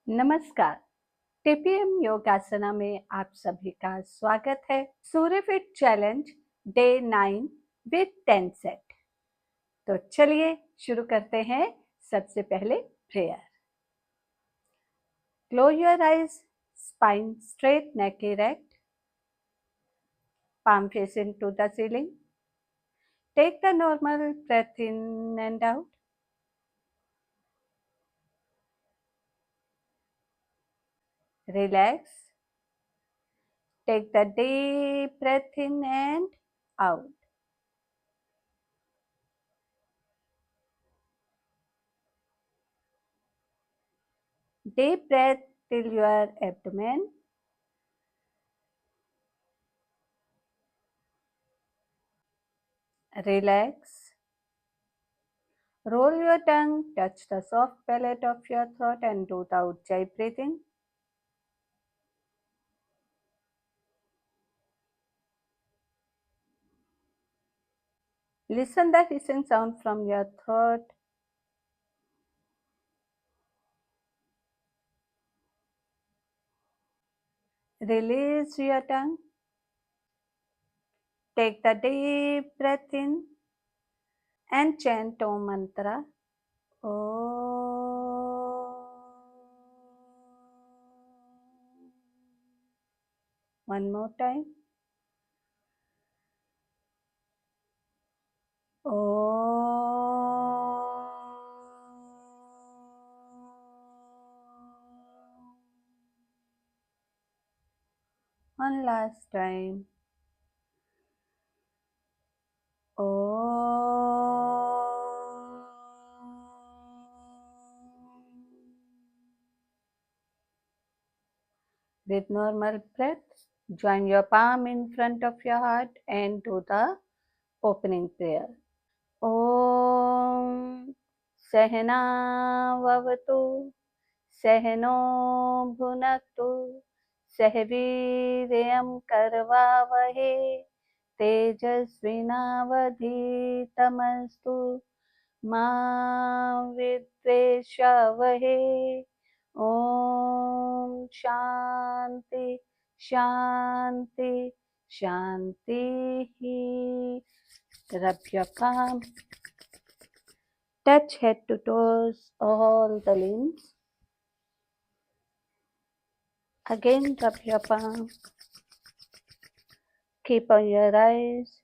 नमस्कार। टीपीएम योगासना में आप सभी का स्वागत है। सूर्यफिट चैलेंज डे 9 विद 10 सेट। तो चलिए शुरू करते हैं। सबसे पहले prayer. Close your eyes, spine straight, neck erect, palm facing to the ceiling. Take the normal breath in and out. Relax. Take the deep breath in and out. Deep breath till your abdomen. Relax. Roll your tongue, touch the soft palate of your throat and do the Ujjayi breathing. Listen the hissing sound from your throat. Release your tongue. Take the deep breath in and chant Om mantra. One more time. One last time. With normal breath, join your palm in front of your heart and do the opening prayer. Om Sehna Vavatu Sehno Bhunaktu Sehvirayam Karvavahe Tejasvinavadhitamastu Ma Vidveshavahe. Om Shanti Shanti Shanti. Rub your palm. Touch head to toes, all the limbs. Again, rub your palm. Keep on your eyes.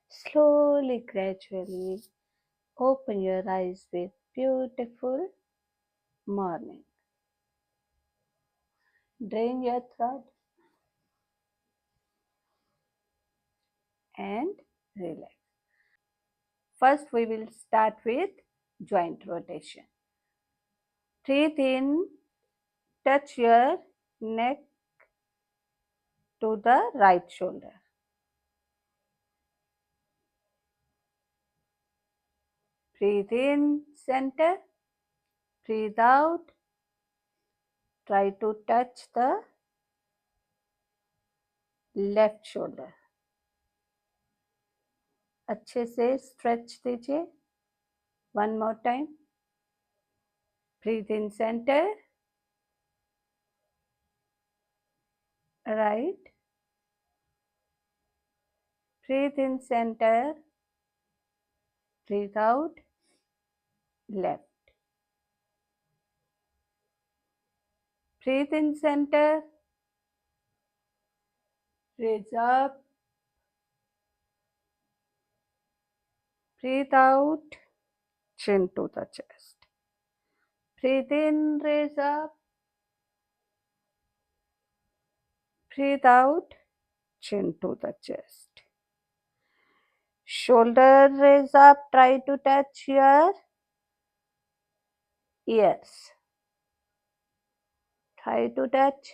Slowly, gradually, open your eyes with beautiful morning. Drain your throat and relax. First, we will start with joint rotation. Breathe in, touch your neck to the right shoulder. Breathe in, center. Breathe out. Try to touch the left shoulder. अच्छे से stretch दीजिए. One more time. Breathe in centre, right. Breathe in centre, breathe out, left. Breathe in centre, raise up, breathe out, chin to the chest. Breathe in, raise up, breathe out, chin to the chest. Shoulder raise up, try to touch your ears. Try to touch.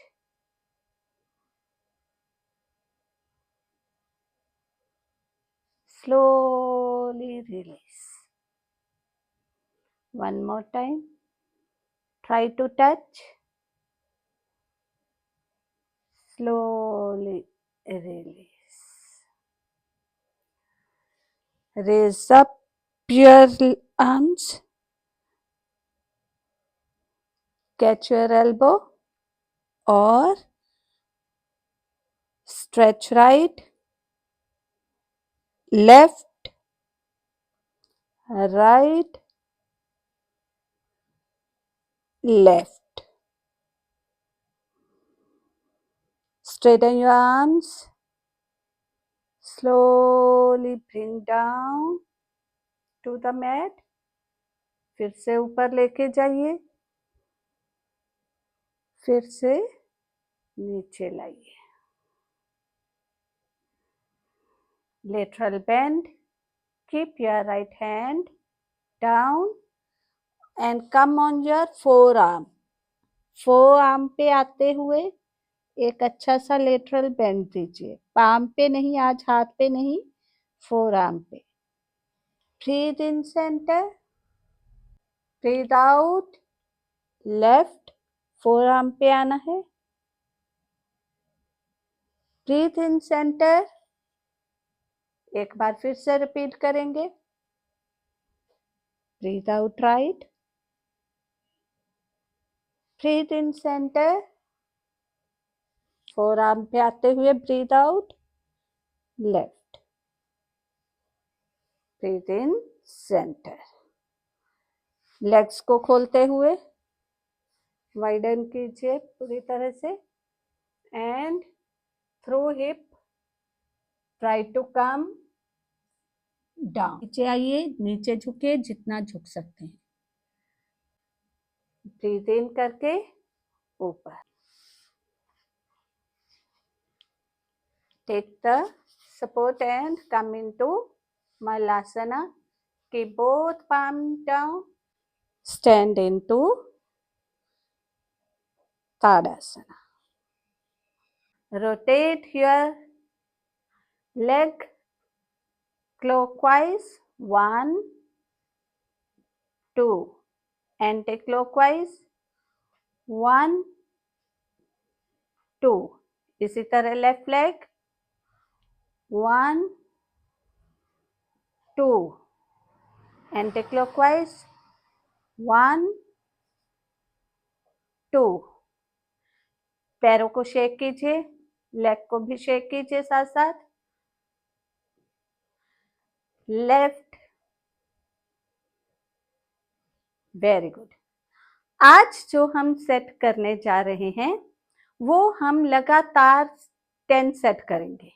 Slowly release. One more time. Try to touch. Slowly release. Raise up your arms. Catch your elbow or stretch right, left, right, left. Straighten your arms. Slowly bring down to the mat. फिर से ऊपर लेके जाइए, फिर से नीचे लाइए. Lateral bend. Keep your right hand down and come on your forearm. forearm पे आते हुए एक अच्छा सा लेटरल बेंड दीजिए. पाम पे नहीं, आज हाथ पे नहीं, forearm पे. Breathe in center. Breathe out. Left forearm पे आना है. Breathe in center. एक बार फिर से रिपीट करेंगे. Breathe out right. Breathe in center. forearm पे आते हुए breathe out. Left. Breathe in center. Legs को खोलते हुए वाइडन कीजिए पूरी तरह से and through hip try to come down. नीचे आइए, नीचे झुके जितना झुक सकते हैं. ब्रीथ इन करके ऊपर. Take the support and come into Malasana. Keep both palms down. Stand into Tadasana. Rotate your leg clockwise 1, 2. Anti-clockwise 1, 2. इसी तरह लेफ्ट लेग 1, 2. Anti-clockwise 1, 2. पैरों को शेक कीजिए, लेग को भी शेक कीजिए साथ साथ. लेफ्ट. Very good. आज जो हम सेट करने जा रहे हैं वो हम लगातार 10 सेट करेंगे.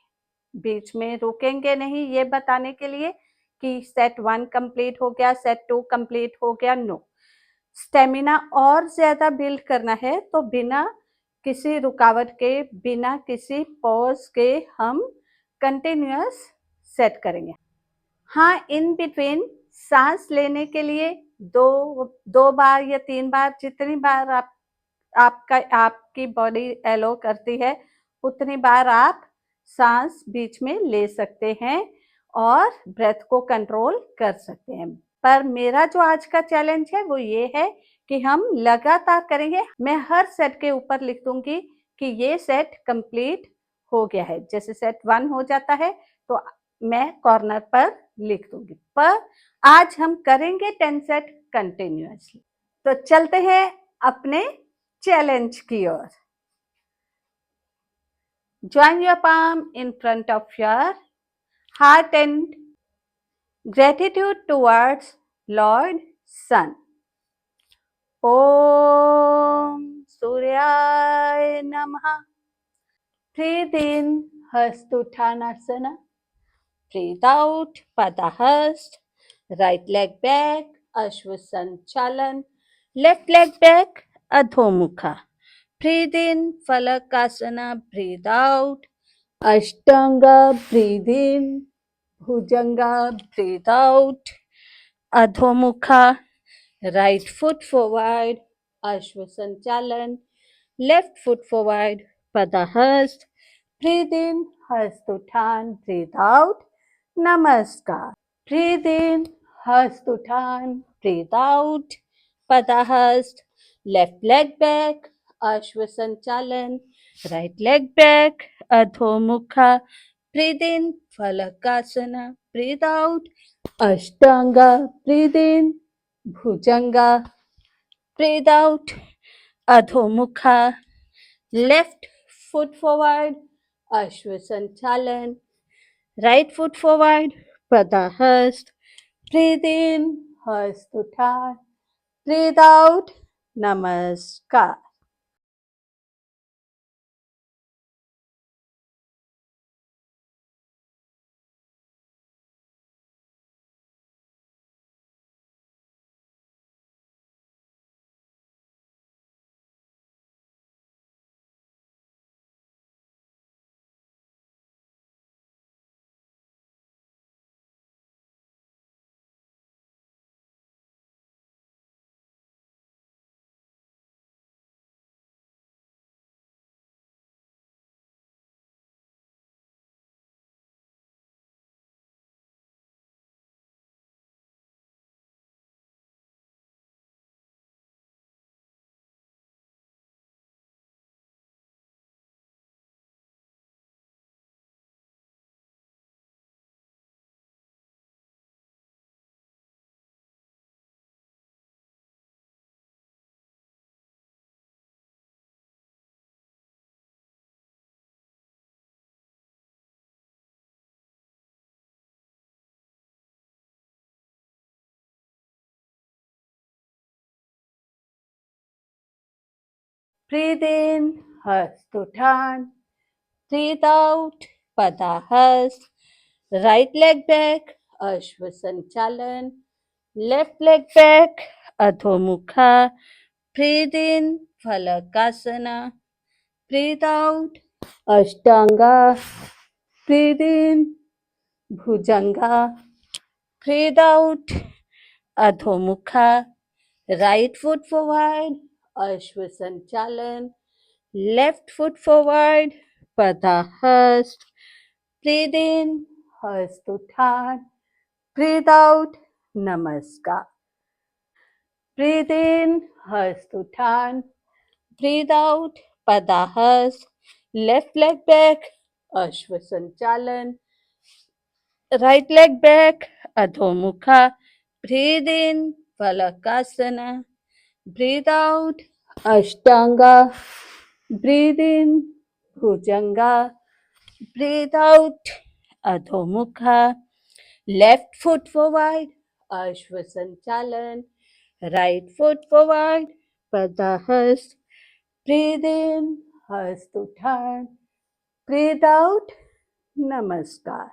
बीच में रुकेंगे नहीं ये बताने के लिए कि सेट 1 कंप्लीट हो गया, सेट 2 कंप्लीट हो गया. नो. स्टेमिना और ज्यादा बिल्ड करना है तो बिना किसी रुकावट के, बिना किसी पॉज के हम कंटिन्यूअस सेट करेंगे. हाँ, इन बिटवीन सांस लेने के लिए दो बार या 3 बार, जितनी बार आपकी बॉडी एलो करती है उतनी बार आप सांस बीच में ले सकते हैं और ब्रेथ को कंट्रोल कर सकते हैं. पर मेरा जो आज का चैलेंज है वो ये है कि हम लगातार करेंगे. मैं हर सेट के ऊपर लिख दूंगी कि ये सेट कंप्लीट हो गया है. जैसे सेट 1 हो जाता है तो मैं कॉर्नर पर लिख दूंगी. पर आज हम करेंगे 10 सेट कंटिन्यूअसली. तो चलते हैं अपने चैलेंज की ओर. Join your palm in front of your heart and gratitude towards Lord Sun. Om Suryaya Namaha. Breathe in Hastuttanasana. Breathe out Padahast. Right leg back, Ashwasanchalan. Left leg back, Adhomukha. Breathe in Falakasana. Breathe out Ashtanga. Breathe in Bhujanga. Breathe out Adhomukha. Right foot forward, Ashwasanchalan. Left foot forward, Padahast. Breathe in, Hastuttan. Breathe out, Namaskar. Breathe in, Hastuttan. Breathe out, Padahast. Left leg back, Ashwasanchalan. Right leg back, Adhomukha. breathe in, Falakasana, breathe out, Ashtanga, breathe in, Bhujanga, breathe out, Adho Mukha, left foot forward, Ashwasanchalan, right foot forward, Pradahast, breathe in, Hastuthan, breathe out, Namaskar. Breathe in, Hastuthan, breathe out, Padahast, right leg back, Ashwasanchalan, left leg back, Adho Mukha, breathe in, Falakasana, breathe out, Ashtanga, breathe in, Bhujanga, breathe out, Adho Mukha, right foot forward, Ashwasanchalan, left foot forward, Padahast, breathe in, Hastuthan, breathe out, Namaskar. Breathe in, Hastuthan, breathe out, Padahast, left leg back, Ashwasanchalan, right leg back, Adho Mukha, breathe in, Falakasana, breathe out, Ashtanga, breathe in, Bhujanga, breathe out, Adho Mukha, left foot forward, Ashwasanchalan, right foot forward, Padahast, breathe in, Hastuthan, breathe out, Namaskar.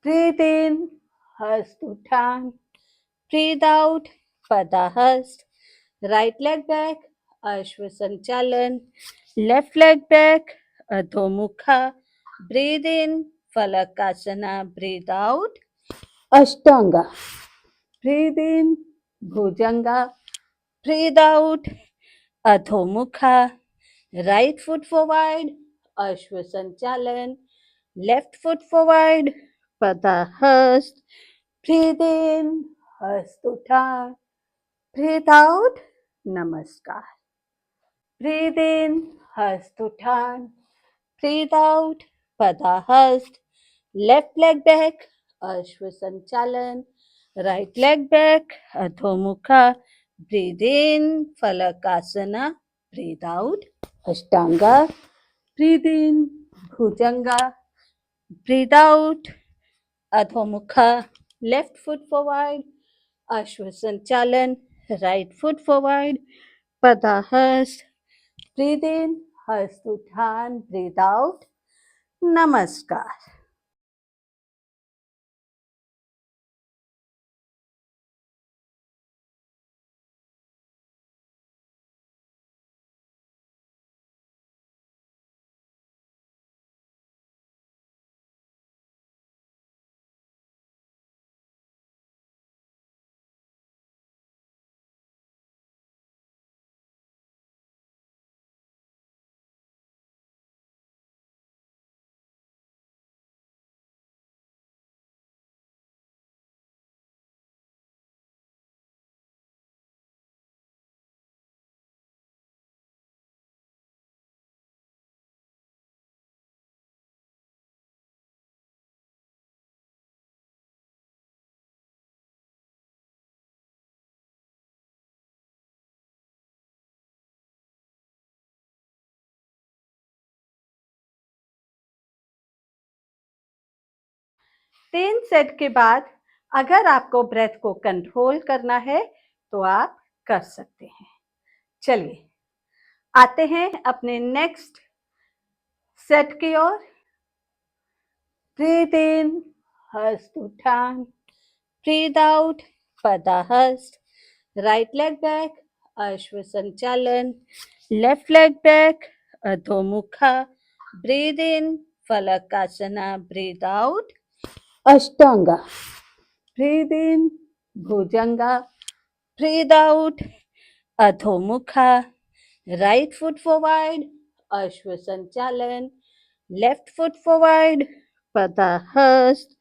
Breathe in, Hastuthan, breathe out, Padahast, right leg back, Ashwasanchalan, left leg back, Adho Mukha, breathe in, Falakasana, breathe out, Ashtanga, breathe in, Bhujanga, breathe out, Adho Mukha, right foot forward, Ashwasanchalan, left foot forward, Padahast, breathe in, Hastuthan, breathe out, Namaskar. Breathe in, Hast Uttan. Breathe out, Padahast. Left leg back, Ashwasanchalan. Right leg back, Adho Breathe in, Falakasana. Breathe out, Ashtanga. Breathe in, Bhujanga. Breathe out, Adho Left foot forward, Ashwasanchalan. Right foot forward, Padahast. Breathe in, Hast Uttan. Breathe out, Namaskar. तीन set के बाद अगर आपको breath को control करना है तो आप कर सकते हैं। चलिए आते हैं अपने नेक्स्ट सेट की ओर। Breathe in, Hasta Utthan. Breathe out, Padahasta. Right leg back, Ashwa Sanchalan. Left leg back, Adhomukha. Breathe in, Phalakasana. Breathe out, Ashtanga. Breathe in, Bhujanga. Breathe out, Adhomukha. Right foot forward, Ashwasanchalan. Left foot forward, Padahast.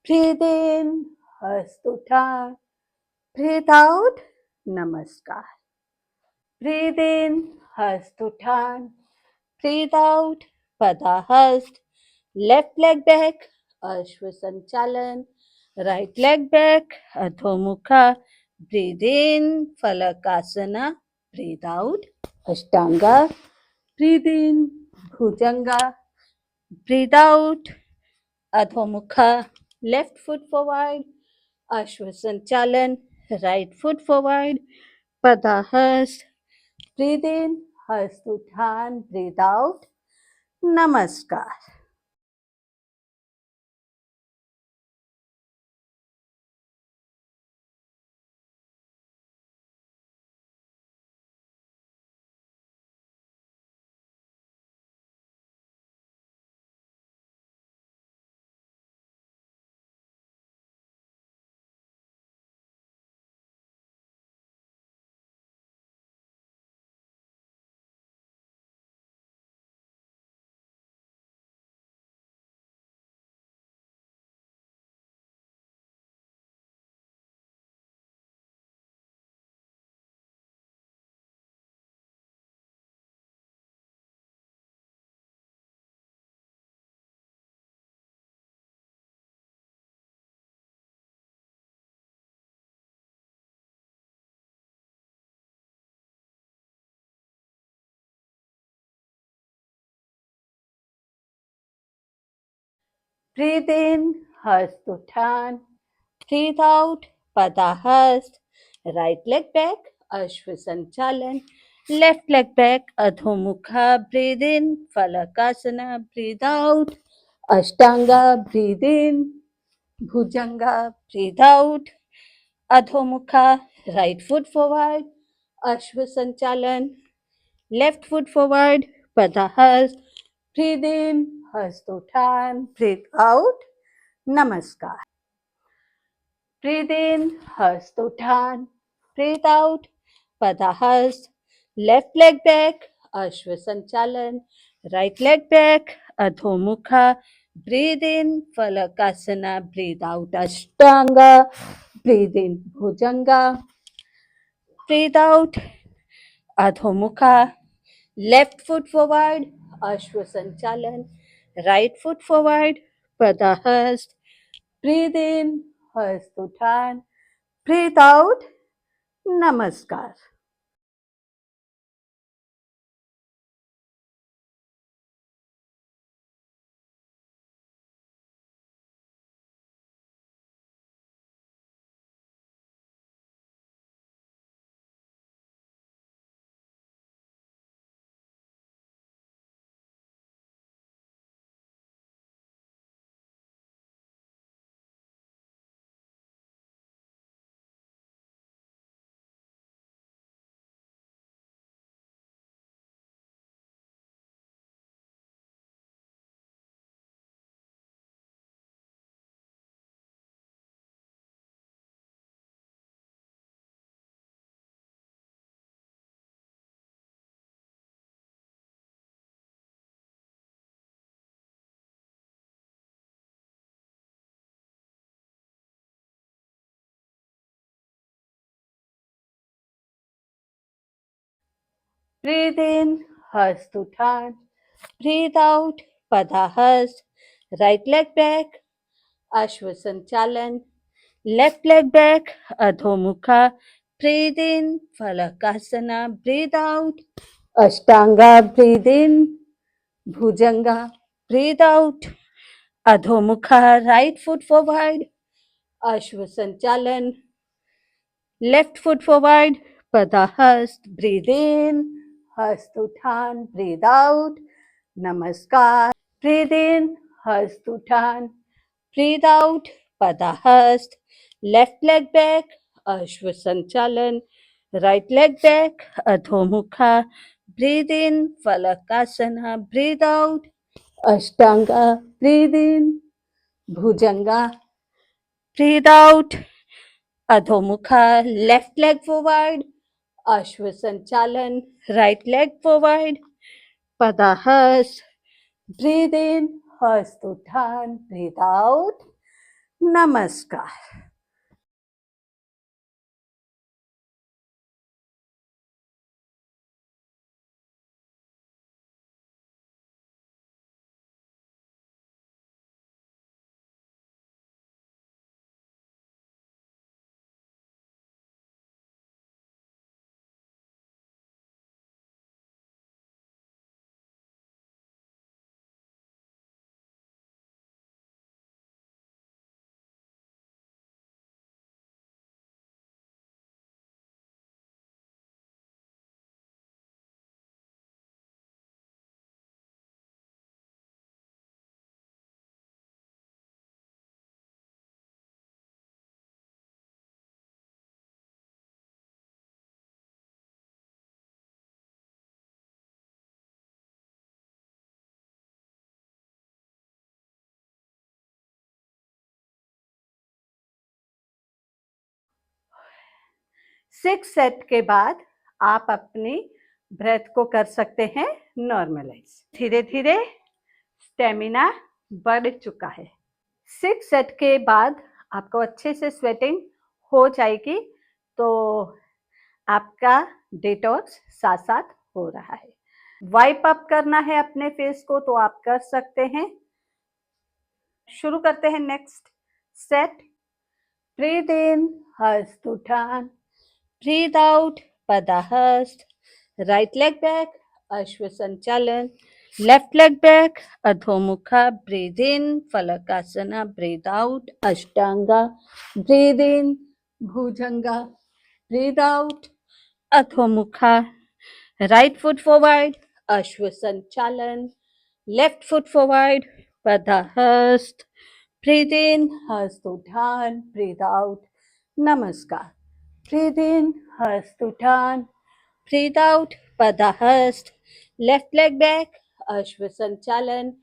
Breathe in, Hastuthan. Breathe out, Namaskar. Breathe in, Hastuthan. Breathe out, Padahast. Left leg back, Ashwasanchalan. Right leg back, Adhomukha. Breathe in, Falakasana. Breathe out, Ashtanga. Breathe in, Bhujanga. Breathe out, Adhomukha. Left foot forward, Ashwasanchalan. Right foot forward, Padahast. Breathe in, Hastuthan. Breathe out, Namaskar. Breathe in, Hastuthan. Breathe out, Padahast. Right leg back, Ashwasanchalan. Left leg back, Adhomukha. Breathe in, Falakasana. Breathe out, Ashtanga. Breathe in, Bhujanga. Breathe out, Adhomukha. Right foot forward, Ashwasanchalan. Left foot forward, Padahast. Breathe in, Hastuthan. Breathe out, Namaskar. Breathe in, Hastuthan. Breathe out, Padahast. Left leg back, Ashwasanchalan. Right leg back, Adhomukha. Breathe in, Falakasana. Breathe out, Ashtanga. Breathe in, Bhujanga. Breathe out, Adhomukha. Left foot forward, Ashwa Sanchalan, right foot forward, Padahasta, breathe in, Hasta Utthan, breathe out, Namaskar. Breathe in, hast uthan. Breathe out, padahast. Right leg back, Ashwasanchalan. Left leg back, Adhomukha. Breathe in, Falakasana. Breathe out, Ashtanga. Breathe in, Bhujanga. Breathe out, Adhomukha. Right foot forward, Ashwasanchalan. Left foot forward, Padahast. Breathe in, Hastuthan. Breathe out, Namaskar. Breathe in, Hastuthan. Breathe out, Padahast. Left leg back, Ashwasanchalan. Right leg back, Adhomukha. Breathe in, Falakasana. Breathe out, Ashtanga. Breathe in, Bhujanga. Breathe out, Adhomukha. Left leg forward, Ashwasanchalan. Right leg forward, Padahas. Breathe in, Hastuthan. Breathe out, Namaskar. Six set के बाद आप अपनी breath को कर सकते हैं normalise. धीरे धीरे स्टेमिना बढ़ चुका है। सिक्स सेट के बाद आपको अच्छे से स्वेटिंग हो जाएगी, तो आपका डिटॉक्स साथ साथ हो रहा है। वाइप अप करना है अपने फेस को तो आप कर सकते हैं। शुरू करते हैं next set. Breathe in, Hasta उठान। Breathe out, Padahast. Right leg back, Ashwasanchalan. Left leg back, Adhomukha. Breathe in, Falakasana. Breathe out, Ashtanga. Breathe in, Bhujanga. Breathe out, Adhomukha. Right foot forward, Ashwasanchalan. Left foot forward, Padahast. Breathe in, Hastuthan. Breathe out, Namaskar. Breathe in, Hastuthan. Breathe out, Padahast. Left leg back, Ashwasanchalan.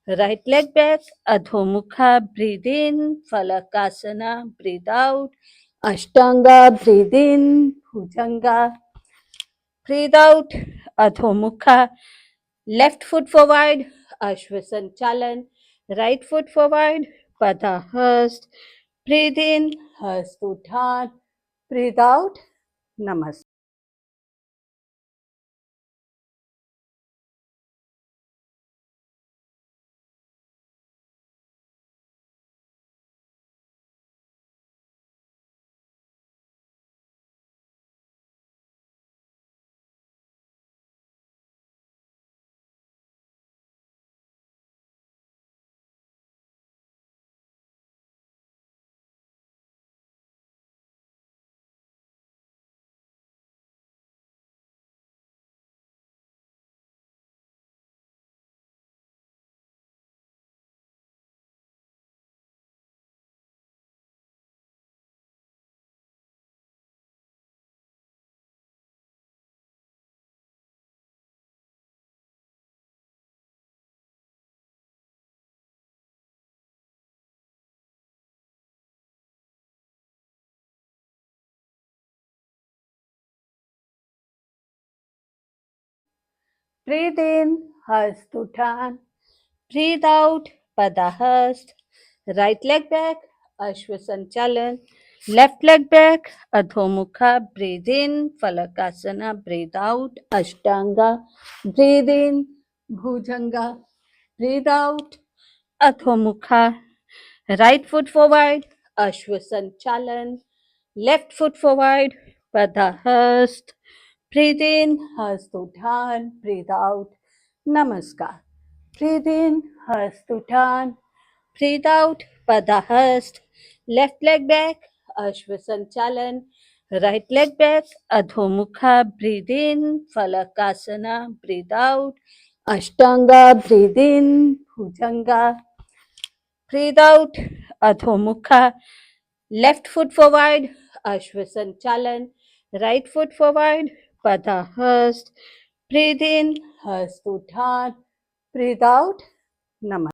Right leg back, Adhomukha. Breathe in, Falakasana. Breathe out, Ashtanga. Breathe in, Bhujanga. Breathe out, Adhomukha. Left foot forward, Ashwasanchalan. Right foot forward, Padahast. Breathe in, Hastuthan. Breathe out, Namaste. Breathe in, Hastuthan. Breathe out, Padahast. Right leg back, Ashwasanchalan. Left leg back, Adhomukha. Breathe in, Falakasana. Breathe out, Ashtanga. Breathe in, Bhujanga. Breathe out, Adhomukha. Right foot forward, Ashwasanchalan. Left foot forward, Padahast. Breathe in, Hastuthan. Breathe out, Namaskar. Breathe in, Hastuthan. Breathe out, Padahast. Left leg back, Ashwasanchalan. Right leg back, Adhomukha. Breathe in, Falakasana. Breathe out, Ashtanga. Breathe in, Bhujanga. Breathe out, Adhomukha. Left foot forward, Ashwasanchalan. Right foot forward, Padahast. Breathe in, Hastuthan. Breathe out, Namaste.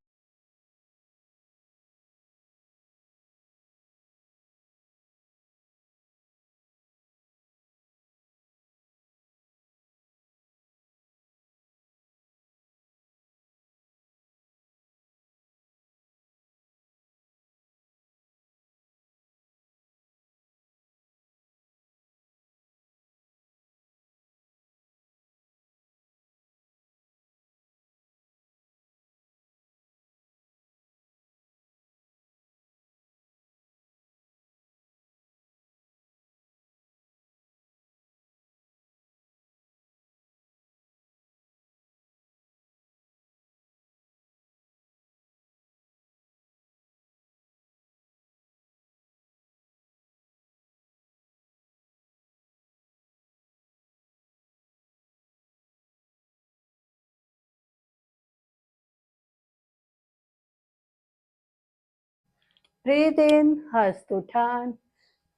Breathe in, Hastuthan.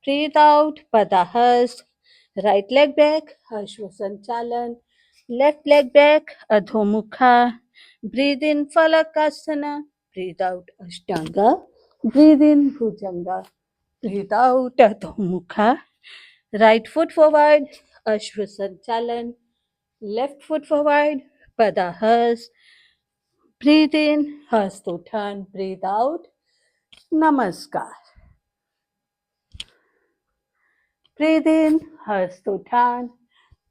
Breathe out, Padahast. Right leg back, Ashwasanchalan. Left leg back, Adhomukha. Breathe in, Falakasana. Breathe out, Ashtanga. Breathe in, Bhujanga. Breathe out, Adhomukha. Right foot forward, Ashwasanchalan. Left foot forward, Padahast. Breathe in, Hastuthan. Breathe out, Namaskar. Breathe in, Hastuthan.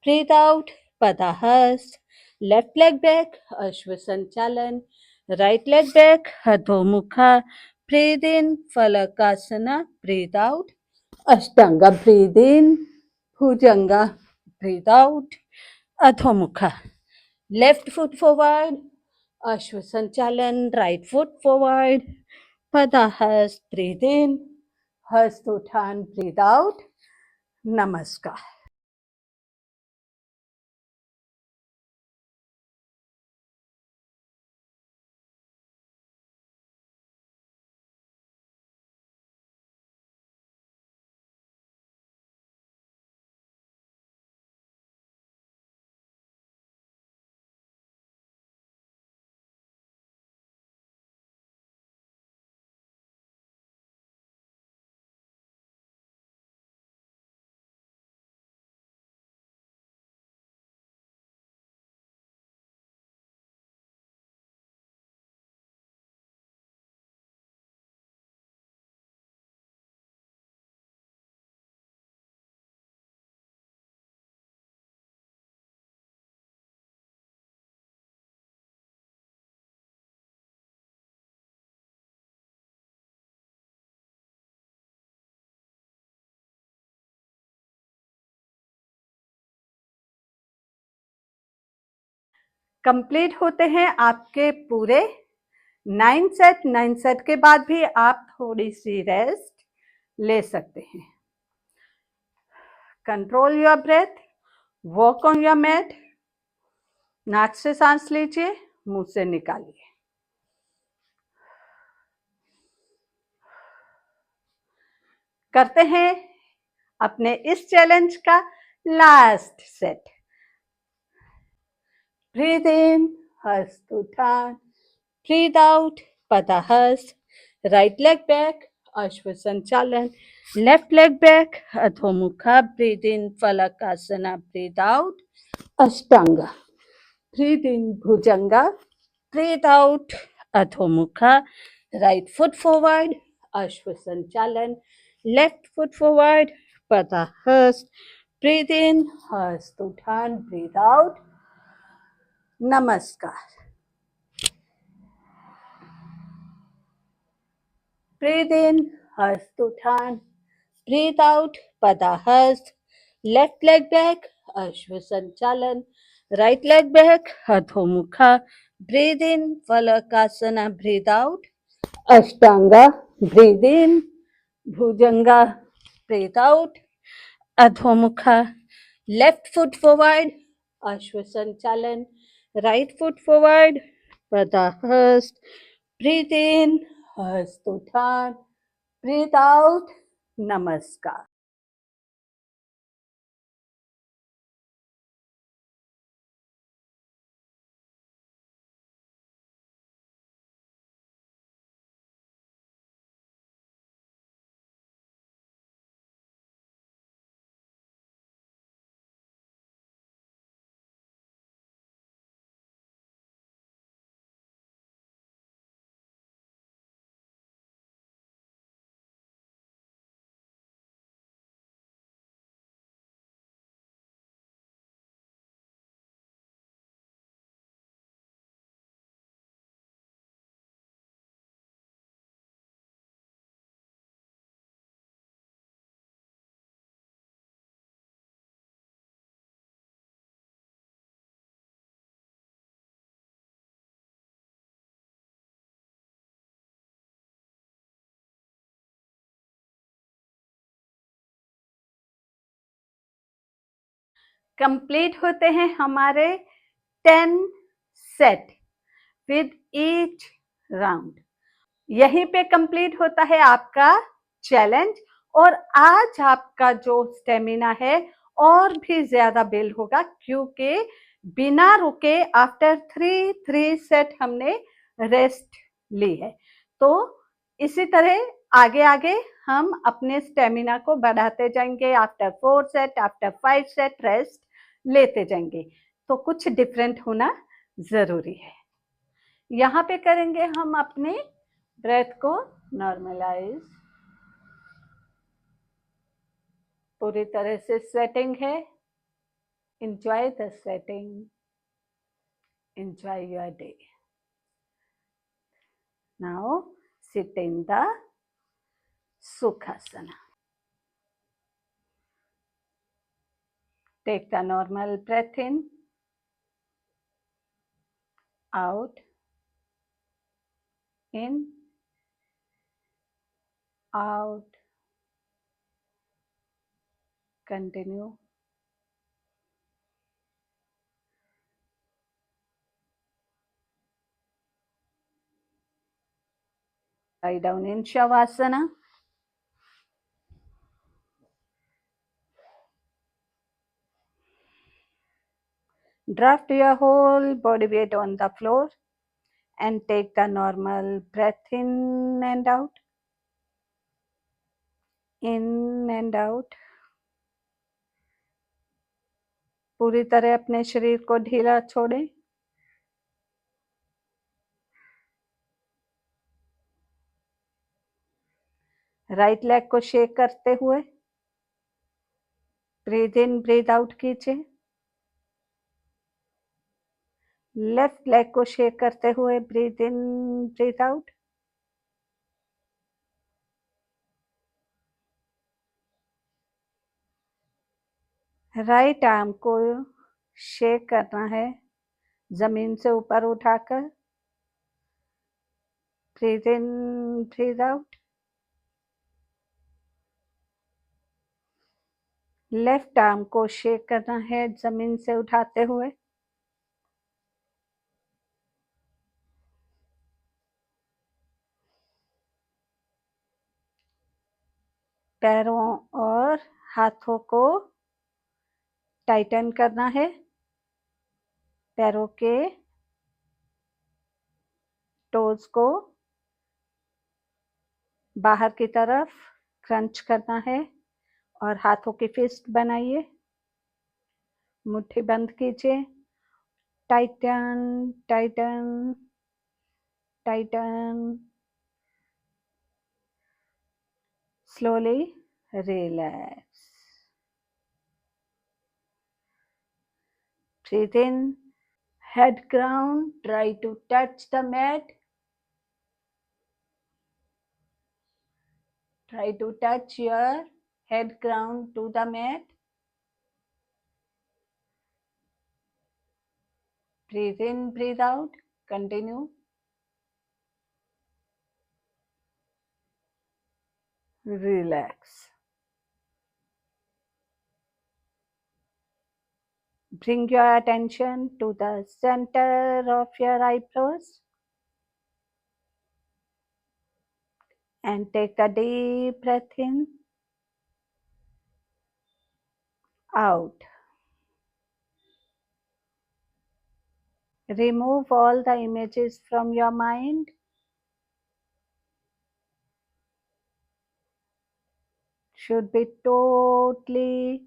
Breathe out, Padahast. Left leg back, Ashwasanchalan. Right leg back, Adhomukha. Breathe in, Falakasana. Breathe out, Ashtanga. Breathe in, Bhujanga. Breathe out, Adhomukha. Left foot forward, Ashwasanchalan. Right foot forward, Padahast. Breathe in, Hastuthan. Breathe out, Namaskar. Complete होते हैं आपके पूरे 9 set. 9 set के बाद भी आप थोड़ी सी rest ले सकते हैं। Control your breath, work on your mat. नाक से सांस लीजिए, मुंह से निकालिए। करते हैं अपने इस चैलेंज का last set. Breathe in, Hastutthan. Breathe out, Padahasta. Right leg back, Ashwasanchalan. Left leg back, Adhomukha. Breathe in, Phalakasana. Breathe out, Ashtanga. Breathe in Bhujanga. Breathe out Adho Right foot forward, Ashwasanchalan. Left foot forward, Padahast. Breathe in, Hastuthan. Breathe out, Namaskar. Breathe in, Hastuthan. Breathe out, Padahast. Left leg back, Ashwasanchalan. Right leg back, Adho Breathe in, Valakasana. Breathe out, Ashtanga. Breathe in, Bhujanga. Breathe out, Adho Left foot forward, Ashwasanchalan. Right foot forward, Padahast. Breathe in, Hastuthan. Breathe out, Namaskar. Complete होते हैं हमारे 10 set with each round. यहीं पे complete होता है आपका challenge और आज आपका जो स्टेमिना है और भी ज्यादा बिल्ड होगा क्योंकि बिना रुके आफ्टर 3 सेट हमने रेस्ट ली है। तो इसी तरह आगे आगे हम अपने स्टेमिना को बढ़ाते जाएंगे। After 4 set, after 5 set rest लेते जाएंगे। तो कुछ डिफरेंट होना जरूरी है। यहाँ पे करेंगे हम अपने ब्रेथ को नॉर्मलाइज। पूरी तरह से स्वेटिंग है। enjoy the sweating, enjoy your day. Now sit in the Sukhasana. Take the normal breath in, out, in, out. Continue. Lie down in Shavasana. Draft your whole body weight on the floor and take the normal breath in and out. In and out. पूरी तरह अपने शरीर को ढीला छोड़ें। Right leg को shake करते हुए ब्रीथ इन ब्रीथ आउट कीजिए। लेफ्ट लेग को शेक करते हुए ब्रीथ इन ब्रीथ आउट। राइट आर्म को शेक करना है जमीन से ऊपर उठाकर। ब्रीथ इन ब्रीथ आउट। लेफ्ट आर्म को शेक करना है जमीन से उठाते हुए। पैरों और हाथों को टाइटन करना है। पैरों के टोज को बाहर की तरफ क्रंच करना है और हाथों की फिस्ट बनाइए। मुट्ठी बंद कीजिए। tighten, tighten, tighten. Slowly relax. Breathe in, head ground, try to touch the mat. Try to touch your head ground to the mat. Breathe in, breathe out. Continue. Relax. Bring your attention to the center of your eyebrows and take a deep breath in, out. Remove all the images from your mind. Should be totally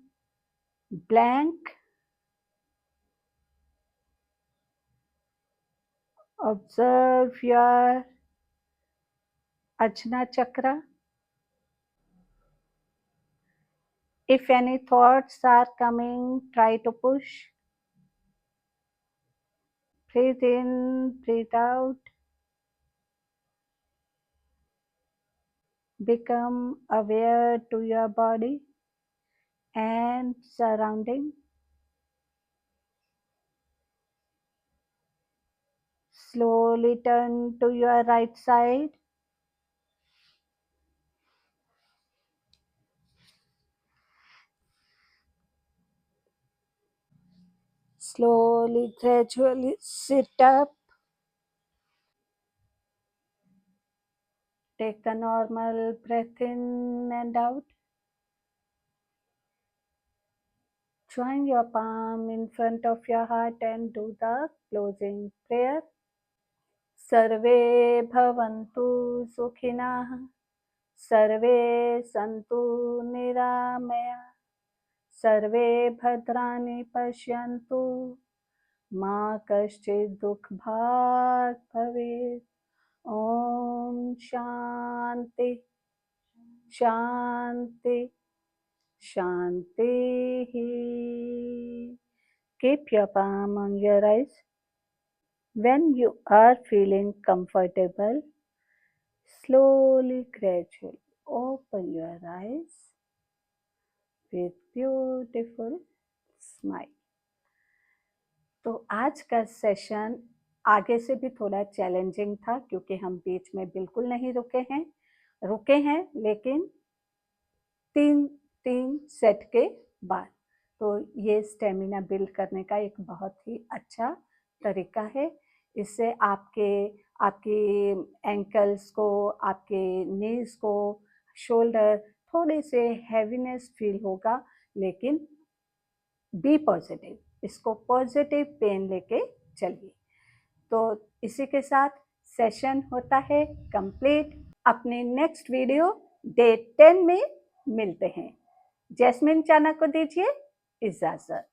blank. Observe your Ajna Chakra. If any thoughts are coming, try to push. Breathe in, breathe out. Become aware to your body and surrounding. Slowly turn to your right side. Slowly, gradually sit up. Take the normal breath in and out. Join your palm in front of your heart and do the closing prayer. सर्वे भवन्तु सुखिनः, सर्वे सन्तु निरामया, सर्वे भद्राणि पश्यन्तु, मा कश्चित् दुःखभाग् भवेत्. ॐ शान्ति शान्ति शान्तिः. Keep your palm on your eyes. When you are feeling comfortable, slowly, gradually open your eyes with beautiful smile. तो आज का सेशन आगे से भी थोड़ा चैलेंजिंग था क्योंकि हम बीच में बिल्कुल नहीं रुके हैं लेकिन तीन सेट के बाद. तो ये स्टेमिना बिल्ड करने का एक बहुत ही अच्छा तरीका है. इससे आपके एंकल्स को, आपके नीज को, शोल्डर थोड़े से हैवीनेस फील होगा, लेकिन बी पॉजिटिव, इसको पॉजिटिव पेन लेके चलिए. तो इसी के साथ सेशन होता है कंप्लीट. अपने नेक्स्ट वीडियो डे 10 में मिलते हैं. जैस्मिन चाना को दीजिए इजाजत.